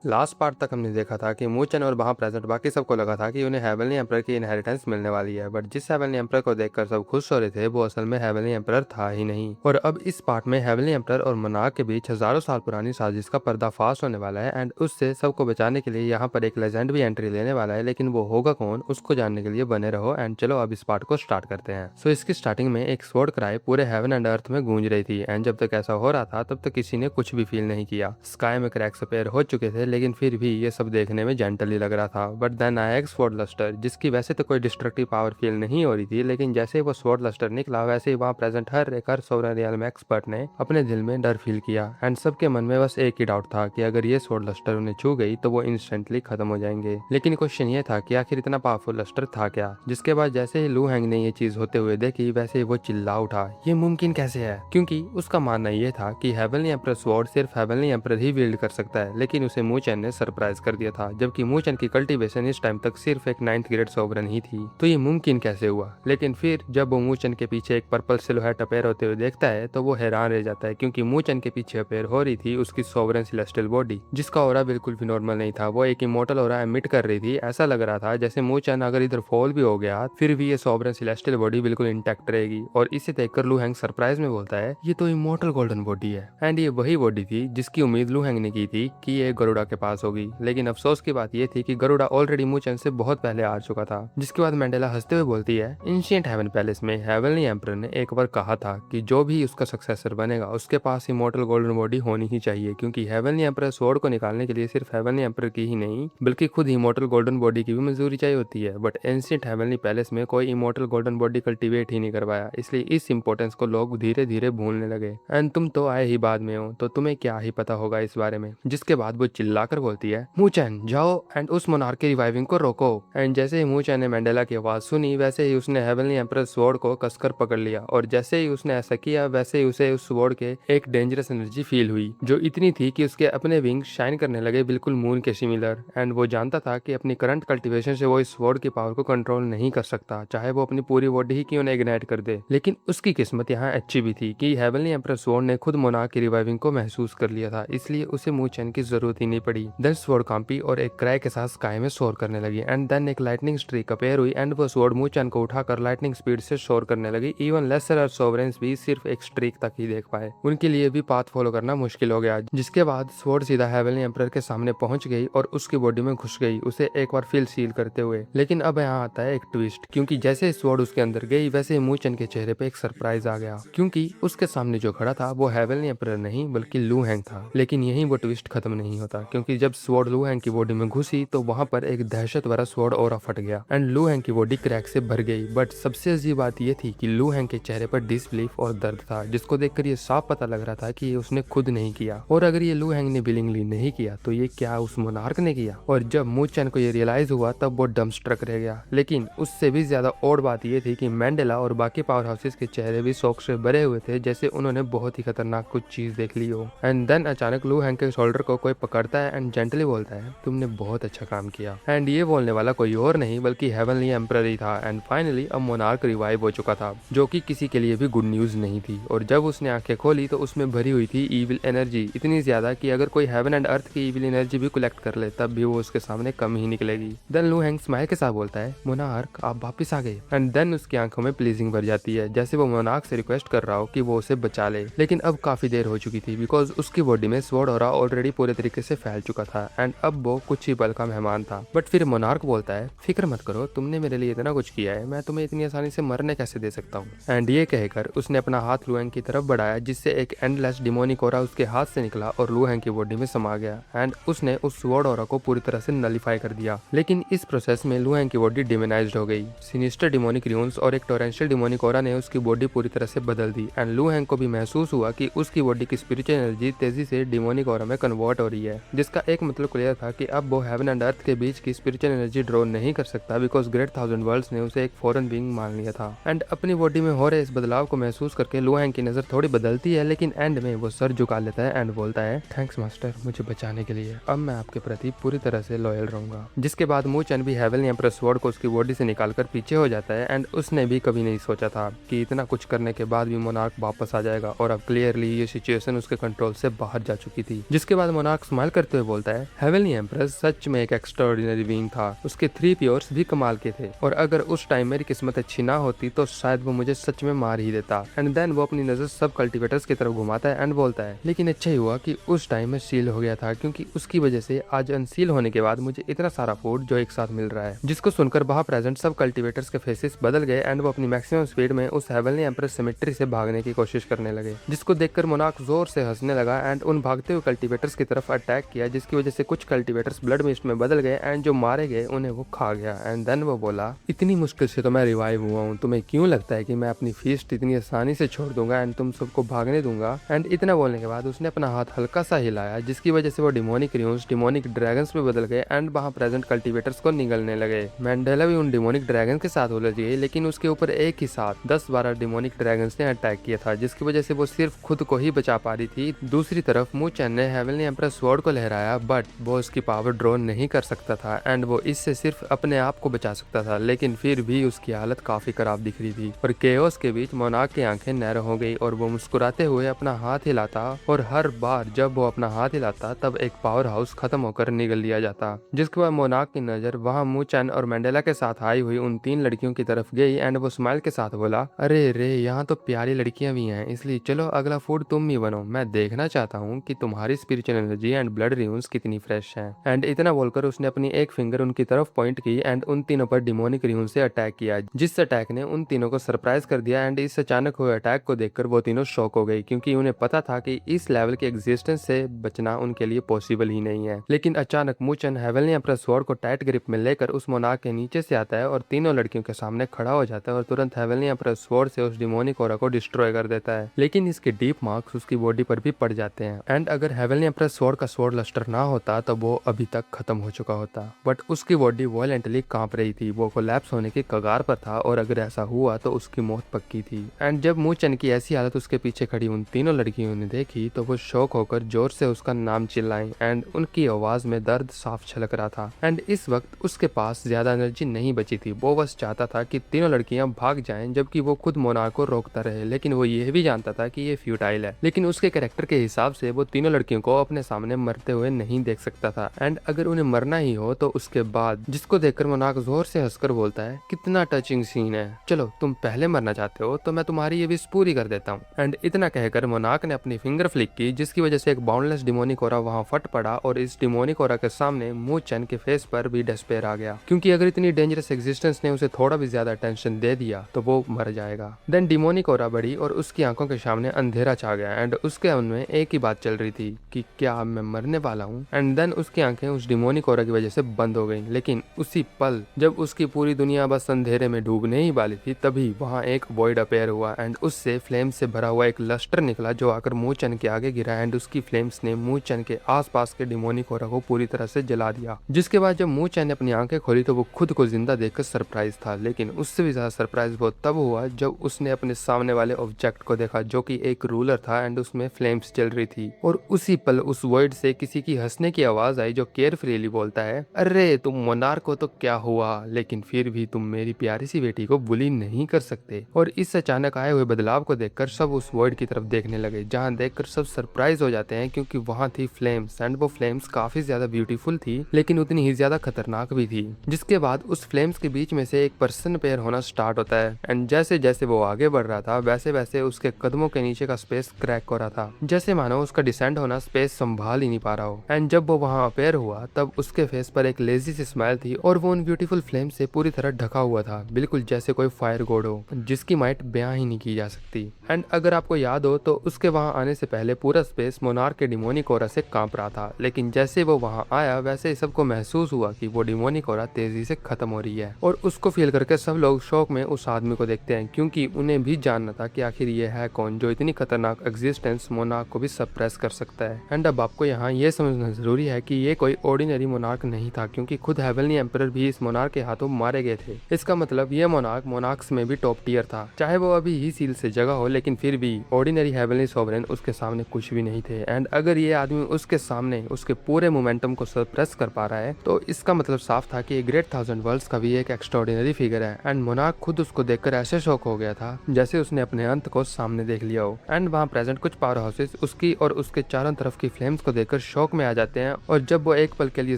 Last part तक हमने देखा था कि मूचन और वहाँ प्रेजेंट बाकी सबको लगा था कि उन्हें हेवनली एम्परर की इनहेरिटेंस मिलने वाली है, बट जिस हेवनली एम्परर को देखकर सब खुश हो रहे थे वो असल में हेवनली एम्परर था ही नहीं। और अब इस पार्ट में हेवनली एम्परर और मोनार्क के बीच हजारों साल पुरानी साजिश का पर्दाफाश होने वाला है एंड उससे सबको बचाने के लिए यहाँ पर एक लेजेंड भी एंट्री लेने वाला है, लेकिन वो होगा कौन उसको जानने के लिए बने रहो। एंड चलो अब इस पार्ट को स्टार्ट करते हैं। सो इसकी स्टार्टिंग में एक स्वॉर्ड क्राई पूरे हेवन एंड अर्थ में गूंज रही थी एंड जब तक ऐसा हो रहा था तब तक किसी ने कुछ भी फील नहीं किया। स्काई में क्रैक्स अपीयर हो चुके थे लेकिन फिर भी ये सब देखने में जेंटली लग रहा था। बट देन आया एक स्वॉर्ड लस्टर जिसकी वैसे तो कोई डिस्ट्रक्टिव पावर फील नहीं हो रही थी, लेकिन जैसे ही वो स्वॉर्ड लस्टर निकला वैसे ही वहाँ प्रेजेंट हर सोवरेन रियल्म एक्सपर्ट ने अपने दिल में डर फील किया एंड सबके मन में बस एक ही डाउट था कि अगर ये स्वॉर्ड लस्टर उन्हें छू गई तो वो इंस्टेंटली खत्म हो जाएंगे। लेकिन क्वेश्चन ये था कि आखिर इतना पावरफुल लस्टर था क्या। जिसके बाद जैसे ही लू हैंग ने ये चीज होते हुए देखी वैसे ही वो चिल्ला उठा, ये मुमकिन कैसे है, क्योंकि उसका मानना ये था कि हेवनली एम्परर स्वॉर्ड सिर्फ हेवनली एम्परर ही विल्ड कर सकता है, लेकिन उसे मूचन ने सरप्राइज कर दिया था, जबकि मूचन की कल्टीवेशन इस टाइम तक सिर्फ एक 9th ग्रेड सोवरन ही थी। तो ये मुमकिन कैसे हुआ। लेकिन फिर जब वो मूचन के पीछे एक पर्पल सिलुएट अपीयर होते हुए देखता है तो वो हैरान रह जाता है, क्योंकि मूचन के पीछे अपीयर हो रही थी उसकी सोवरन सेलेस्टियल बॉडी, जिसका ऑरा बिल्कुल भी नॉर्मल नहीं था। वो एक इमोर्टल ऑरा एमिट कर रही थी। ऐसा लग रहा था जैसे मूचन अगर इधर फॉल भी हो गया फिर भी ये सोवरन सेलेस्टियल बॉडी बिल्कुल इंटैक्ट रहेगी। और इसे देखकर लू हैंग सरप्राइज में बोलता है, ये तो इमोर्टल गोल्डन बॉडी है। एंड ये वही बॉडी थी जिसकी उम्मीद लू हैंग ने की थी कि ये गरुड़ा के पास होगी। लेकिन अफसोस की बात ये थी कि गरुड़ा ऑलरेडी मूचन से बहुत पहले आ चुका था। जिसके बाद मैंडेला हंसते हुए बोलती है, एंशिएंट हेवन पैलेस में हेवनली एम्परर ने एक बार कहा था कि जो भी उसका सक्सेसर बनेगा उसके पास इमोर्टल गोल्डन बॉडी होनी ही चाहिए, क्योंकि हेवनली एम्परर स्वॉर्ड को निकालने के लिए सिर्फ हेवनली एम्परर की ही नहीं बल्कि खुद इमोर्टल गोल्डन बॉडी की भी मंजूरी चाहिए होती है। बट एंशिएंट हेवनली पैलेस में कोई इमोर्टल गोल्डन बॉडी कल्टीवेट ही नहीं करवाया, इसलिए इस इंपॉर्टेंस को लोग धीरे धीरे भूलने लगे। एंड तुम तो आए ही बाद में हो तो तुम्हें क्या ही पता होगा इस बारे में। जिसके बाद वो चिल्लाकर बोलती है, मूचन जाओ एंड उस मोनार्क की रिवाइविंग को रोको। एंड जैसे ही मूचन ने मैंडेला की आवाज सुनी वैसे ही उसने हेवनली एम्परर स्वॉर्ड को कसकर पकड़ लिया, और जैसे ही उसने ऐसा किया वैसे ही उसे उस स्वॉर्ड के एक डेंजरस एनर्जी फील हुई जो इतनी थी कि उसके अपने विंग शाइन करने लगे बिल्कुल मून के सिमिलर। एंड वो जानता था कि अपनी करंट कल्टीवेशन से वो इस स्वॉर्ड की पावर को कंट्रोल नहीं कर सकता, चाहे वो अपनी पूरी बॉडी ही क्यों ना इग्नाइट कर दे। लेकिन उसकी किस्मत यहाँ अच्छी भी थी कि हेवनली एम्परर स्वॉर्ड ने खुद मोनार्क की रिवाइविंग को महसूस कर लिया था, इसलिए उसे मूचन की जरूरत ही नहीं पड़ी। देन स्वॉर्ड कांपी और एक क्राई के साथ स्काई में शोर करने लगी। एंड देन एक लाइटनिंग स्ट्रीक अपीयर हुई एंड वो स्वॉर्ड मूचन को उठाकर लाइटनिंग स्पीड से शोर करने लगी। इवन लेसर और सोवरेंस भी सिर्फ एक स्ट्रीक तक ही देख पाए, उनके लिए भी पाथ फॉलो करना मुश्किल हो गया। जिसके बाद स्वॉर्ड सीधा हेवनली एम्परर के सामने पहुंच गई और उसकी बॉडी में घुस गई, उसे एक बार फील सील करते हुए। लेकिन अब यहाँ आता है एक ट्विस्ट, क्योंकि जैसे स्वॉर्ड उसके अंदर गई वैसे ही मूचन के चेहरे पे एक सरप्राइज आ गया, क्योंकि उसके सामने जो खड़ा था वो हेवनली एम्परर नहीं बल्कि लू हैंग था। लेकिन यही वो ट्विस्ट खत्म नहीं होता, क्योंकि जब स्वॉर्ड लू हैंग की बॉडी में घुसी तो वहां पर एक दहशत भरा स्वॉर्ड ऑरा फट गया एंड लू हैंग की बॉडी क्रैक से भर गई। बट सबसे अजीब बात यह थी कि लू हैंग के चेहरे पर डिसबिलीफ और दर्द था, जिसको देखकर ये साफ पता लग रहा था कि ये उसने खुद नहीं किया, और अगर ये लू हैंग ने विलिंगली नहीं किया तो ये क्या उस मोनार्क ने किया। और जब मूचन को ये रियलाइज हुआ तब वो डम्बस्ट्रक रह गया। लेकिन उससे भी ज्यादा और बात ये थी कि मैंडेला और बाकी पावर हाउसेस के चेहरे भी शौक से भरे हुए थे, जैसे उन्होंने बहुत ही खतरनाक कुछ चीज देख ली हो। एंड देन अचानक लू हैंग के शोल्डर को कोई पकड़ता है एंड जेंटली बोलता है, तुमने बहुत अच्छा काम किया। एंड ये बोलने वाला कोई और नहीं बल्कि हेवनली एम्परर ही था। एंड फाइनली अब मोनार्क रिवाइव हो चुका था, जो कि किसी के लिए भी गुड न्यूज नहीं थी। और जब उसने आंखें खोली तो उसमें भरी हुई थी ईविल एनर्जी, इतनी ज्यादा कि अगर कोई हेवन एंड अर्थ की ईविल एनर्जी भी कलेक्ट कर ले तब भी वो उसके सामने कम ही निकलेगी। देन लू हैंग स्माइल के साथ बोलता है, मोनार्क आप वापिस आ गए। एंड देन उसकी आंखों में प्लीजिंग भर जाती है, जैसे वो मोनार्क से रिक्वेस्ट कर रहा हो कि वो उसे बचा ले। लेकिन अब काफी देर हो चुकी थी, बिकॉज उसकी बॉडी में स्वॉर्ड ऑरा ऑलरेडी पूरे तरीके से फैल चुका था एंड अब वो कुछ ही पल का मेहमान था। बट फिर मोनार्क बोलता है, फिक्र मत करो, तुमने मेरे लिए इतना कुछ किया है, मैं तुम्हें इतनी आसानी से मरने कैसे दे सकता हूँ। एंड ये कहकर उसने अपना हाथ लू हैंग की तरफ बढ़ाया, जिससे एक एंडलेस डिमोनिक ऑरा उसके हाथ से निकला और लू हैंग की बॉडी में समा गया एंड उसने उस स्वॉर्ड ऑरा को पूरी तरह से नलिफाई कर दिया। लेकिन इस प्रोसेस में लू हैंग की बॉडी डिमोनाइज्ड हो गई। सिनिस्टर डिमोनिक र्यून्स और एक टोरेंशियल डिमोनिक ऑरा ने उसकी बॉडी पूरी तरह से बदल दी एंड लू हैंग को भी महसूस हुआ कि उसकी बॉडी की स्पिरिचुअल एनर्जी तेजी से डिमोनिक ऑरा में कन्वर्ट हो रही है, जिसका एक मतलब क्लियर था कि अब वो हेवन एंड अर्थ के बीच की स्पिरिचुअल एनर्जी ड्रॉ नहीं कर सकता, बिकॉज ग्रेट थाउजेंड वर्ल्ड्स ने उसे एक फॉरेन बीइंग मान लिया था। एंड अपनी बॉडी में हो रहे इस बदलाव को महसूस करके लू हैंग की नजर थोड़ी बदलती है, लेकिन एंड में वो सर झुका लेता है एंड बोलता है, थैंक्स मास्टर मुझे बचाने के लिए, अब मैं आपके प्रति पूरी तरह से लॉयल रहूंगा। जिसके बाद मूचन भी हेवनली एम्परर स्वॉर्ड को उसकी बॉडी से निकालकर पीछे हो जाता है एंड उसने भी कभी नहीं सोचा था कि इतना कुछ करने के बाद भी मोनार्क वापस आ जाएगा, और अब क्लियरली ये सिचुएशन उसके कंट्रोल से बाहर जा चुकी थी। जिसके बाद मोनार्क स्माइल करते करते हुए बोलता है, हेवनली एम्प्रेस सच में एक एक्स्ट्राऑर्डिनरी बीइंग था। उसके 3 प्योर्स भी कमाल के थे और अगर उस टाइम मेरी किस्मत अच्छी ना होती तो शायद वो मुझे सच में मार ही देता। एंड देन वो अपनी नजर सब कल्टीवेटर्स की तरफ घुमाता है एंड बोलता है, लेकिन अच्छा ही हुआ कि उस टाइम में सील हो गया था, क्योंकि उसकी वजह से आज अनसील होने के बाद मुझे इतना सारा फूड जो एक साथ मिल रहा है। जिसको सुनकर वहां प्रेजेंट सब कल्टीवेटर्स के फेसेस बदल गए एंड वो अपनी मैक्सिमम स्पीड में उस हेवनली एम्प्रेस सिमेट्री से भागने की कोशिश करने लगे। जिसको देखकर मोनार्क जोर से हंसने लगा एंड उन भागते हुए कल्टीवेटर्स की तरफ अटैक किया, जिसकी वजह से कुछ कल्टीवेटर्स ब्लड मिस्ट में बदल गए एंड जो मारे गए उन्हें वो खा गया। एंड देन वो बोला, इतनी मुश्किल से तो मैं रिवाइव हुआ हूँ, तुम्हें क्यों लगता है कि मैं अपनी फीस्ट इतनी आसानी से छोड़ दूंगा एंड तुम सबको भागने दूंगा। एंड इतना बोलने के बाद उसने अपना हाथ हल्का सा हिलाया, जिसकी वजह से वो डिमोनिक र्यून्स डिमोनिक ड्रैगन्स में बदल गए एंड वहां प्रेजेंट कल्टीवेटर्स को निगलने लगे। मैंडेला भी उन डिमोनिक ड्रैगन के साथ उलझ गई, लेकिन उसके ऊपर एक ही साथ 10-12 डिमोनिक ड्रैगन्स ने अटैक किया था, जिसकी वजह से वो सिर्फ खुद को ही बचा पा रही थी। दूसरी तरफ मू चैन ने हेवनली एम्प्रेस स्वॉर्ड को लहराया, बट वो उसकी पावर ड्रॉ नहीं कर सकता था एंड वो इससे सिर्फ अपने आप को बचा सकता था, लेकिन फिर भी उसकी हालत काफी खराब दिख रही थी। और केओस के बीच मोनार्क की आंखें नैरो हो गई और वो मुस्कुराते हुए अपना हाथ हिलाता और हर बार जब वो अपना हाथ हिलाता तब एक पावर हाउस खत्म होकर निगल लिया जाता। जिसके बाद मोनार्क की नजर वहां मू चैन और मैंडेला के साथ आई हुई उन 3 लड़कियों की तरफ गई एंड वो स्माइल के साथ बोला, अरे रे यहाँ तो प्यारी लड़कियां भी हैं, इसलिए चलो अगला फूड तुम ही बनो। मैं देखना चाहता हूँ कि तुम्हारी स्पिरिचुअल एनर्जी एंड ब्लड र्यून्स कितनी फ्रेश हैं। एंड इतना बोलकर उसने अपनी एक फिंगर उनकी तरफ पॉइंट की एंड उन तीनों पर डिमोनिक र्यून से अटैक किया, जिस अटैक ने उन तीनों को सरप्राइज कर दिया। एंड इस अचानक हुए अटैक को देखकर वो तीनों शॉक हो गई, क्योंकि उन्हें पता था कि इस लेवल के एग्जिस्टेंस से बचना उनके लिए पॉसिबल ही नहीं है। लेकिन अचानक मूचन हेवनली एम्प्रेस स्वॉर्ड को टाइट ग्रिप में लेकर उस मोनार्क के नीचे से आता है और तीनों लड़कियों के सामने खड़ा हो जाता है और तुरंत हेवनली एम्प्रेस स्वॉर्ड से उस डिमोनिक ऑरा को डिस्ट्रॉय कर देता है। लेकिन इसके डीप मार्क्स उसकी बॉडी पर भी पड़ जाते हैं एंड अगर हेवनली एम्प्रेस स्वॉर्ड का स्वॉर्ड लस्टर ना होता तो वो अभी तक खत्म हो चुका होता। बट उसकी बॉडी वायलेंटली कांप रही थी, वो कोलैप्स होने के कगार पर था और अगर ऐसा हुआ तो उसकी मौत पक्की थी। एंड जब मूचन की ऐसी हालत उसके पीछे खड़ी उन तीनों लड़कियों ने देखी तो वो शौक होकर जोर से उसका नाम चिल्लाई एंड उनकी आवाज में दर्द साफ छलक रहा था। एंड इस वक्त उसके पास ज्यादा एनर्जी नहीं बची थी, वो बस चाहता था कि तीनों लड़कियां भाग जाएं, जबकि वो खुद मोनार्क को रोकता रहे। लेकिन वो ये भी जानता था कि ये फ्यूटाइल है, लेकिन उसके कैरेक्टर के हिसाब से वो तीनों लड़कियों को अपने सामने मरते हुए नहीं देख सकता था। एंड अगर उन्हें मरना ही हो तो उसके बाद, जिसको देखकर मोनार्क जोर से हंसकर बोलता है, कितना टचिंग सीन है, चलो तुम पहले मरना चाहते हो तो मैं तुम्हारी ये विश पूरी कर देता हूँ। एंड इतना कहकर मोनार्क ने अपनी फिंगर फ्लिक की, जिसकी वजह से एक बाउंडलेस डिमोनिक ऑरा वहां फट पड़ा और इस डिमोनिक ऑरा के सामने मू चैन के फेस पर भी डिस्पेयर आ गया, क्योंकि अगर इतनी डेंजरस एग्जिस्टेंस ने उसे थोड़ा भी ज्यादा अटेंशन दे दिया तो वो मर जाएगा। देन डिमोनिक ऑरा बढ़ी और उसकी आंखों के सामने अंधेरा छा गया एंड उसके मन में एक ही बात चल रही थी कि क्या अब मैं मरने वाला हूँ। एंड देन उसकी आंखें उस डिमोनिक ऑरा की वजह से बंद हो गई, लेकिन उसी पल जब उसकी पूरी दुनिया बस अंधेरे में डूबने ही वाली थी तभी वहां एक वॉइड अपेयर हुआ एंड उससे फ्लेम से भरा हुआ एक लस्टर निकला जो आकर मूचन के आगे गिरा एंड उसकी फ्लेम्स ने मूचन के आसपास के डिमोनिक ऑरा को पूरी तरह से जला दिया। जिसके बाद जब मूचन ने अपनी आंखें खोली तो वो खुद को जिंदा देखकर सरप्राइज था, लेकिन उससे भी ज्यादा सरप्राइज वो तब हुआ जब उसने अपने सामने वाले ऑब्जेक्ट को देखा, जो कि एक रूलर था एंड उसमें फ्लेम्स चल रही थी। और उसी पल उस वॉइड से किसी की हंसने की आवाज आई जो केयर फ्रीली बोलता है, अरे तुम मोनार्क को तो क्या हुआ, लेकिन फिर भी तुम मेरी प्यारी सी बेटी को बुली नहीं कर सकते। और इस अचानक आए हुए बदलाव को देखकर सब उस वॉइड की तरफ देखने लगे, जहां देखकर सब सरप्राइज हो जाते हैं, क्योंकि वहां थी फ्लेम्स एंड वो फ्लेम्स काफी ज्यादा ब्यूटीफुल थी, लेकिन उतनी ही ज्यादा खतरनाक भी थी। जिसके बाद उस फ्लेम्स के बीच में से एक पर्सन पेयर होना स्टार्ट होता है एंड जैसे जैसे वो आगे बढ़ रहा था वैसे वैसे उसके कदमों के नीचे का स्पेस क्रैक हो रहा था, जैसे मानो उसका डिसेंड होना स्पेस संभाल ही नहीं पा रहा हो। एंड जब वो वहां अपेयर हुआ तब उसके फेस पर एक लेजी सी स्माइल थी और वो उन ब्यूटीफुल फ्लेम से पूरी तरह ढका हुआ था, बिल्कुल जैसे कोई फायर गॉड हो जिसकी माइट बयां ही नहीं की जा सकती। एंड अगर आपको याद हो तो उसके वहां आने से पहले पूरा स्पेस मोनार्क के डिमोनिक ऑरा से कांप रहा था, लेकिन जैसे वो वहां आया वैसे ही सबको महसूस हुआ कि वो डिमोनिक ऑरा तेजी से खत्म हो रही है। और उसको फील करके सब लोग शौक में उस आदमी को देखते हैं, क्योंकि उन्हें भी जानना था कि आखिर ये है कौन जो इतनी खतरनाक एग्जिस्टेंस मोनार्क को भी सप्रेस कर सकता है। एंड अब आपको यहाँ ये समझना जरूरी है कि ये कोई ऑर्डिनरी मोनार्क नहीं था, क्योंकि खुद हेवनली एम्परर भी इस मोनार्क के हाथों मारे गए थे। इसका मतलब ये मोनार्क मोनार्क्स में भी टॉप टियर था, चाहे वो अभी ही सील से जगह हो, लेकिन फिर भी ऑर्डिनरी हेवनली सोवरेन उसके सामने कुछ भी नहीं थे। एंड अगर ये आदमी उसके सामने उसके पूरे मोमेंटम को सप्रेस कर पा रहा है तो इसका मतलब साफ था कि ये ग्रेट थाउजेंड वर्ल्ड्स का भी एक एक्स्ट्राऑर्डिनरी फिगर है। एंड मोनार्क खुद उसको देखकर ऐसे शॉक हो गया था जैसे उसने अपने अंत को सामने देख लिया हो। एंड वहाँ प्रेजेंट कुछ पावर हाउसेस उसकी और उसके चारों तरफ की फ्लेम्स को देखकर शॉक शौक में आ जाते हैं और जब वो एक पल के लिए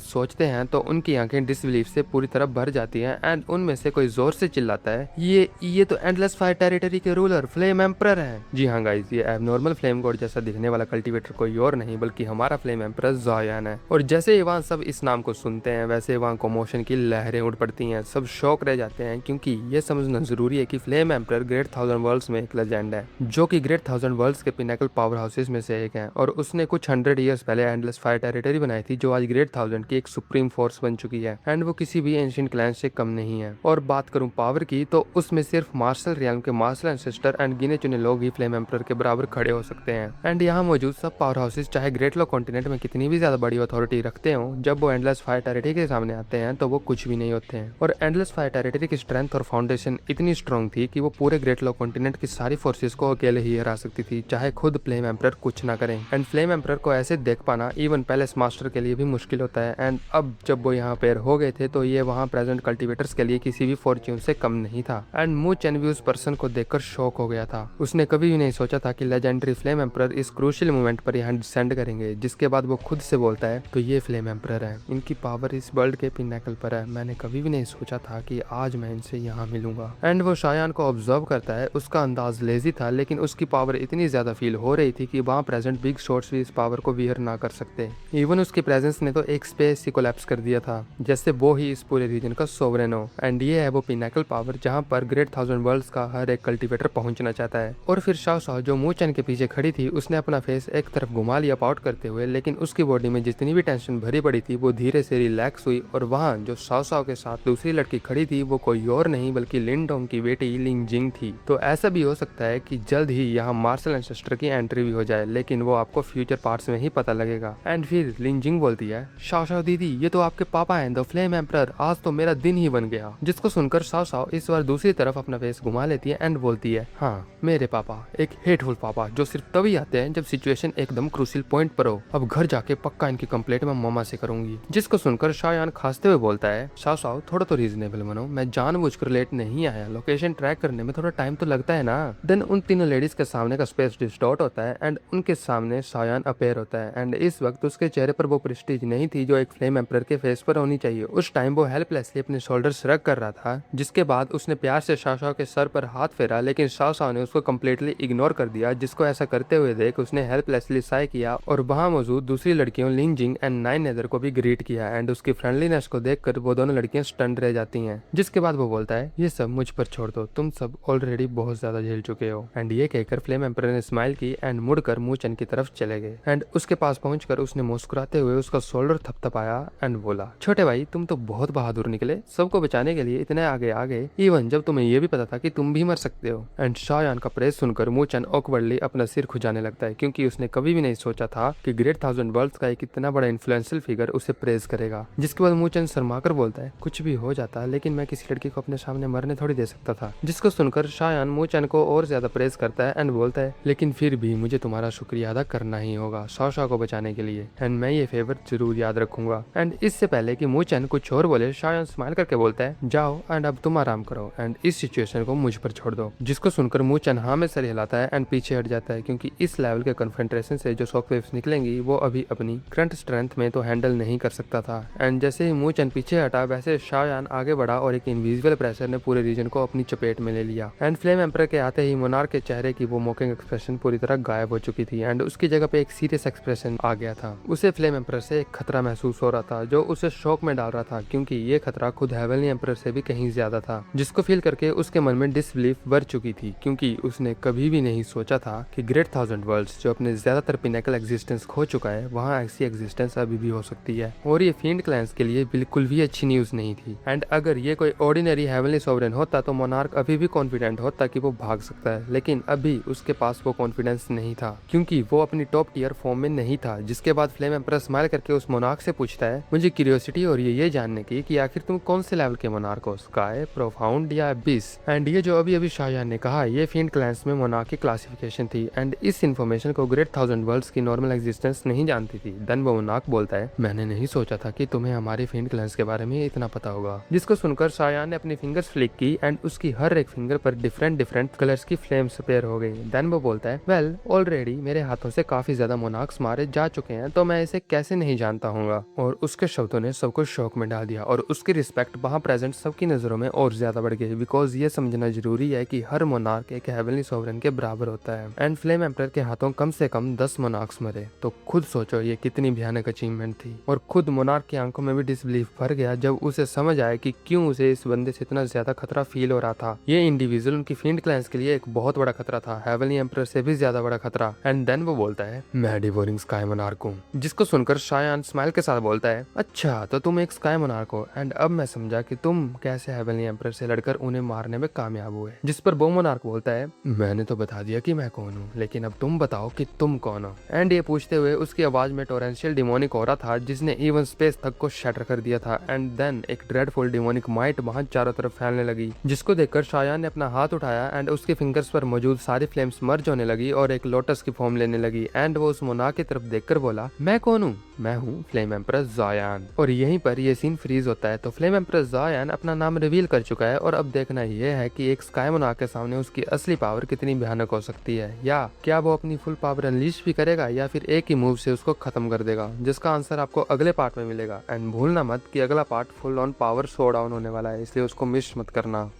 सोचते हैं तो उनकी आंखें डिसबिलीफ से पूरी तरह भर जाती हैं एंड उनमें से कोई जोर से चिल्लाता है, ये तो एंडलेस फायर टेरिटरी के रूलर फ्लेम एम्परर है। जी हाँ गाइस, ये एबनॉर्मल फ्लेम गॉड जैसा दिखने वाला कल्टीवेटर कोई और नहीं बल्कि हमारा फ्लेम एम्परर ज़ायान है। और जैसे ही वहाँ सब इस नाम को सुनते हैं वैसे वहाँ कॉमोशन की लहरें उठ पड़ती हैं। सब शौक रह जाते हैं क्योंकि ये समझना जरूरी है कि flame emperor great thousand worlds में एक लेजेंड है जो कि ग्रेट थाउजेंड वर्ल्ड्स के पिनेकल पावर हाउसेस में से एक है और उसने कुछ 100 ईयर्स पहले एंडलेस फायर टेरिटरी बनाई थी जो आज ग्रेट थाउजेंड की एक सुप्रीम फोर्स बन चुकी है एंड वो किसी भी एंशिएंट क्लैन से कम नहीं है। और बात करूं पावर की तो उसमें सिर्फ मार्शल रियल्म के मार्शल एंसेस्टर एंड गिने चुने लोग ही फ्लेम एम्परर के बराबर खड़े हो सकते हैं। एंड यहाँ मौजूद सब पावर हाउसेस चाहे ग्रेट लो कॉन्टिनेंट में कितनी भी ज्यादा बड़ी अथॉरिटी रखते हो, जब वो एंडलेस फायर टेरिटरी के सामने आते हैं तो वो कुछ भी नहीं होते हैं। और एंडलेस फायर टेरिटरी की स्ट्रेंथ और फाउंडेशन इतनी स्ट्रॉन्ग थी कि वो पूरे ग्रेट लो कॉन्टिनेंट की सारी फोर्सेस को अकेले ही हरा सकती थी चाहे खुद फ्लेम एम्परर कुछ ना करें। एंड फ्लेम एम्परर को ऐसे देख पाना इवन पैलेस मास्टर के लिए भी मुश्किल होता है। एंड अब जब वो यहाँ पेयर हो गए थे तो ये वहाँ प्रेजेंट कल्टीवेटर्स के लिए किसी भी फॉर्च्यून से कम नहीं था। एंड मू चेन भी उस पर्सन को देखकर शॉक हो गया था। उसने कभी भी नहीं सोचा था कि लेजेंडरी फ्लेम एम्परर इस क्रूशियल मोमेंट पर यहाँ डिसेंड करेंगे। जिसके बाद वो खुद से बोलता है तो ये फ्लेम एम्परर है, इनकी पावर इस वर्ल्ड के पिनेकल पर है। मैंने कभी भी नहीं सोचा था कि आज मैं इनसे यहाँ मिलूंगा। एंड वो शायान को ऑब्जर्व करता है। उसका अंदाज लेजी था लेकिन उसकी पावर इतनी ज्यादा फील हो रही थी कि वहाँ प्रेजेंट बिग शॉट्स भी इस पावर को वियर ना कर सकते। इवन उसकी प्रेजेंस ने तो एक स्पेस ही कोलैप्स कर दिया था जैसे वो ही इस पूरे रीजन का सोवरेन हो। एंड ये है वो पिनेकल पावर जहाँ पर ग्रेट थाउजेंड वर्ल्ड्स का हर एक कल्टीवेटर पहुंचना चाहता है। और फिर शाओ शाओ जो मू चैन के पीछे खड़ी थी उसने अपना फेस एक तरफ घुमा लिया पाउट करते हुए, लेकिन उसकी बॉडी में जितनी भी टेंशन भरी पड़ी थी वो धीरे से रिलैक्स हुई। और वहाँ जो शाओ शाओ के साथ दूसरी लड़की खड़ी थी वो कोई और नहीं बल्कि लिन डोंग की बेटी लिंग जिंग थी। तो ऐसा भी हो सकता है कि जल्द ही यहाँ मार्शल एंसेस्टर की एंट्री भी हो जाए, लेकिन वो आपको फ्यूचर पार्ट्स में ही पता लगेगा। एंड फिर लिन जिंग बोलती है, शाओ शाओ दीदी ये तो आपके पापा हैं द फ्लेम एम्परर, आज तो मेरा दिन ही बन गया। जिसको सुनकर शाओ शाओ इस बार दूसरी तरफ अपना फेस घुमा लेती है एंड बोलती है, हाँ मेरे पापा, एक हेटफुल पापा जो सिर्फ तभी आते हैं जब सिचुएशन एकदम क्रूशियल पॉइंट पर हो। अब घर जाके पक्का इनकी कंप्लेंट मैं मामा से करूंगी। जिसको सुनकर शायान खांसते हुए बोलता है, शाओ शाओ थोड़ा तो रीजनेबल बनो, मैं जानबूझकर लेट नहीं आया, लोकेशन ट्रैक करने में थोड़ा टाइम तो लगता है ना। देन उन तीनों लेडीज के सामने का स्पेस डिस्टॉर्ट होता है एंड उनके सामने शायान अपेयर होता है। एंड इस वक्त उसके चेहरे पर वो प्रेस्टीज नहीं थी जो एक फ्लेम एम्परर के फेस पर होनी चाहिए। उस टाइम वो हेल्पलेसली अपने शोल्डर्स रख कर रहा था। जिसके बाद उसने प्यार से शाओ शाओ के सर पर हाथ फेरा लेकिन शाओ शाओ ने उसको कम्प्लीटली इग्नोर कर दिया। जिसको ऐसा करते हुए देख उसने हेल्पलेसली साय किया और वहाँ मौजूद दूसरी लड़कियों लिंग जिंग एंड नाइन नेदर को भी ग्रीट किया। एंड उसकी फ्रेंडलीनेस को देखकर वो दोनों लड़कियां स्टन रह जाती हैं। जिसके बाद वो बोलता है, ये सब मुझ पर छोड़ दो, तुम सब ऑलरेडी बहुत ज्यादा झेल चुके हो। एंड ये कहकर फ्लेम एम्परर ने स्माइल की एंड मुड़कर मू चन की तरफ चले गए। एंड उसके पास पहुंचकर उसने मुस्कुराते हुए उसका शोल्डर थपथपाया एंड बोला, छोटे भाई तुम तो बहुत बहादुर निकले, सबको बचाने के लिए इतने आगे आ गए इवन जब तुम्हें ये भी पता था कि तुम भी मर सकते हो। एंड शायान का प्रेस सुनकर मू चन ऑकवर्डली अपना सिर खुजाने लगता है क्योंकि उसने कभी भी नहीं सोचा था कि ग्रेट थाउजेंड वर्ल्ड्स का एक इतना बड़ा इन्फ्लुएंशियल फिगर उसे प्रेज करेगा। जिसके बाद मू चन शर्माकर बोलता है, कुछ भी हो जाता लेकिन मैं किसी लड़की को अपने सामने मरने थोड़ी दे सकता था। जिसको सुनकर शायान मू चन को और ज्यादा प्रेज करता है एंड बोलता है, लेकिन फिर भी मुझे तुम्हारा शुक्रिया अदा करना ही होगा शाओ शाओ को बचाने के लिए एंड मैं ये फेवर जरूर याद रखूंगा। एंड इससे पहले कि मू चन कुछ और बोले शायान स्माइल करके बोलता है, जाओ एंड अब तुम आराम करो एंड इस सिचुएशन को मुझ पर छोड़ दो। जिसको सुनकर मू चन हाँ में सर हिलाता है एंड पीछे हट जाता है क्योंकि इस लेवल के कन्फ्रंटेशन से जो शॉकवेव्स निकलेंगी वो अभी अपनी करंट स्ट्रेंथ में तो हैंडल नहीं कर सकता था। एंड जैसे ही मू चन पीछे हटा वैसे शायान आगे बढ़ा और एक इनविजिबल प्रेशर ने पूरे रीजन को अपनी चपेट में ले लिया। एंड फ्लेम एम्परर के आते ही मोनार्क के चेहरे की वो मॉकिंग एक्सप्रेशन पूरी तरह गायब हो चुकी थी एंड उसकी जगह पे एक सीरियस एक्सप्रेशन आ गया था। उसे फ्लेम एम्परर से एक खतरा महसूस हो रहा था जो उसे शौक में डाल रहा था क्योंकि ये खतरा खुद हेवनली एम्परर से भी कहीं ज्यादा था। जिसको फील करके उसके मन में डिसबिलीफ बढ़ चुकी थी क्योंकि उसने कभी भी नहीं सोचा था कि ग्रेट थाउजेंड वर्ल्ड्स जो अपने ज्यादातर पिनेकल एग्जिस्टेंस खो चुका है वहाँ ऐसी एग्जिस्टेंस अभी भी हो सकती है। और ये फील्ड क्लैंस के लिए बिल्कुल भी अच्छी न्यूज नहीं थी। एंड अगर ये कोई ऑर्डिनरी हेवनली सोवरेन होता तो मोनार्क अभी भी कॉन्फिडेंट होता कि वो भाग सकता है, लेकिन अभी उसके पास वो कॉन्फिडेंस नहीं था क्योंकि वो अपनी टॉप टीयर फॉर्म में नहीं था। जिसके बाद फ्लेम एम्परर स्माइल करके उस मोनार्क से पूछता है, मुझे क्यूरियोसिटी हो रही है ये जानने की कि आखिर तुम कौन से लेवल के मोनार्क हो, स्काई, प्रोफाउंड या एबिस। एंड ये जो अभी शायान ने कहा ये फील्ड क्लैंस में मोनार्क की क्लासिफिकेशन थी एंड इस इन्फॉर्मेशन को ग्रेट थाउजेंड वर्ल्ड्स की नॉर्मल एग्जिस्टेंस नहीं जानती थी। देन वो मोनार्क बोलता है, मैंने नहीं सोचा था कि तुम्हें हमारे फील्ड क्लैंस के बारे में इतना पता होगा। जिसको सुनकर शायान ने अपनी फिंगर्स फ्लिक की एंड उसकी हर एक फिंगर पर डिफरेंट कलर्स की फ्लेम्स अपेयर हो गई। देन वो बोलता है, वेल ऑलरेडी मेरे हाथों से काफी ज्यादा मोनार्क्स मारे जा चुके रखे हैं तो मैं इसे कैसे नहीं जानता हूँगा। और उसके शब्दों ने सबको शौक में डाल दिया और उसकी रिस्पेक्ट वहाँ प्रेजेंट सबकी नज़रों में और ज्यादा बढ़ गई, बिकॉज ये समझना जरूरी है कि हर मोनार्क एक हेवनली सोवरेन के बराबर होता है। एंड फ्लेम एम्परर के हाथों कम से कम 10 मोनार्क्स मरे, तो खुद सोचो ये कितनी भयानक अचीवमेंट थी। और खुद मोनार्क की आंखों में भी डिसबिलीफ भर गया जब उसे समझ आया कि क्यों उसे इस बंदे से इतना ज्यादा खतरा फील हो रहा था। ये इंडिविजुअल उनकी फील्ड क्लैंस के लिए एक बहुत बड़ा खतरा था, हेवनली एम्परर से भी ज्यादा बड़ा खतरा। एंड देन वो बोलता है, मैं डिवोरिंग स्काई मोनार्क हूँ, जिसको सुनकर शायान स्माइल के साथ बोलता है, अच्छा तो तुम एक स्काई मोनार्क हो। एंड अब मैं समझा कि तुम कैसे हेवनली एम्परर से लड़कर उन्हें मारने में कामयाब हुए। जिस पर वो मोनार्क बोलता है, मैंने तो बता दिया कि मैं कौन हूँ, लेकिन अब तुम बताओ कि तुम कौन हो। एंड ये पूछते हुए उसकी आवाज में टोरेंशियल डिमोनिक ऑरा था जिसने इवन स्पेस तक को शैटर कर दिया था। एंड देन एक ड्रेडफुल डिमोनिक माइट वहां चारों तरफ फैलने लगी, जिसको देखकर शायान ने अपना हाथ उठाया एंड उसके फिंगर्स पर मौजूद सारी फ्लेम्स मर्ज होने लगी और एक लोटस की फॉर्म लेने लगी। एंड वो उस मोनार्क की तरफ देखकर बोला, मैं कौन हूँ? मैं हूँ फ्लेम एम्परर ज़ायान। और यहीं पर ये सीन फ्रीज होता है। तो फ्लेम एम्परर ज़ायान अपना नाम रिवील कर चुका है और अब देखना यह है कि एक स्काई मोनार्क के सामने उसकी असली पावर कितनी भयानक हो सकती है, या क्या वो अपनी फुल पावर अनलीश भी करेगा या फिर एक ही मूव से उसको खत्म कर देगा, जिसका आंसर आपको अगले पार्ट में मिलेगा। एंड भूलना मत कि अगला part full on power show down होने वाला है, इसलिए उसको मिस मत करना।